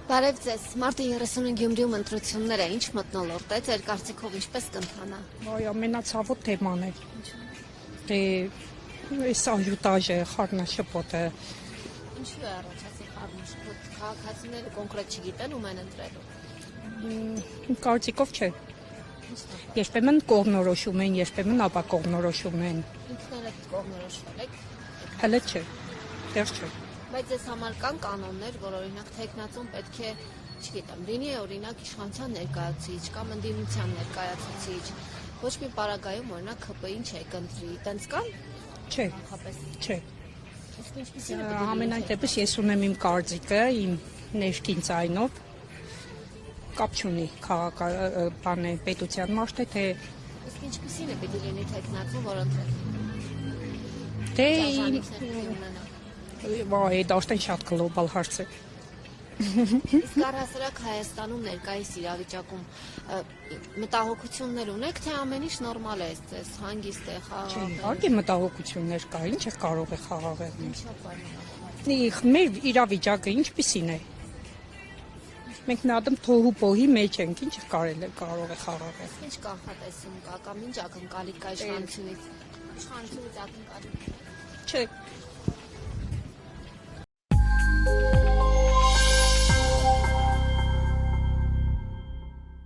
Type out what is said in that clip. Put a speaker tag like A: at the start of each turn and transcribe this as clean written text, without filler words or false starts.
A: Բարև ձեզ, մարտի 35 Գյումրիում ընտրություններ է, ինչ մթնոլորտ է, ձեր կարծիքով ինչպես կընթանա։
B: Այ ամենացավոտ թեման է։ Դե այս աժուտաժը, խառնաշփոթը։
A: Ինչու է առաջացել խառնաշփոթ, քաղաքացիները կոնկրետ չգիտեն ում են ընտրելու։
B: Կարծիքով չէ։ Երբեմն կողմնորոշում են, երբեմն ապակողմնորոշում են։
A: Ինքներդ կողմնորոշվել եք։
B: Հələ չէ։ Դեռ չէ։
A: Բայց ձեզ համար կան կանոններ, որ օրինակ թեկնածուն պետք է, չգիտեմ, լինի օրինակ իշխանության ներկայացուցիչ կամ ընդդիմության ներկայացուցիչ, ոչ մի պարագայում օրինակ ՀՊ-ին չէ կընտրի, տենց կան։
B: Չէ։ Չէ։
A: Իսկ ինչպիսին է
B: Ամենայն դեպս ես ունեմ իմ կարծիքը, իմ ներքին ձայնով կապ չունի քաղաքական պետության մաս թե
A: Իսկ ինչպիսին է պիտի լինի թեկնածուն, որ ընտրել։
B: դե
A: ունենա։
B: Վայ, դաշտեն շատ գլոբալ հարց է։
A: Իսկ առհասարակ Հայաստանում ներկայիս իրավիճակում մտահոգություններ ունեք, թե ամեն ինչ նորմալ է ձեզ, հանգիստ է,
B: Չէ,
A: խաղաղ է։
B: իհարկե մտահոգություններ կա, ինչ է կարող է խաղաղել։
A: Ինչա՞
B: Մեր իրավիճակը ինչպիսին է։ Մենք մի հատ թոհու պոհի մեջ ենք, ինչ կարող է խաղաղել։
A: Ինչ կանխատեսում կա կամ ինչ ակնկալիք կա իշխանությունից ակնկալիք։
B: Չէ,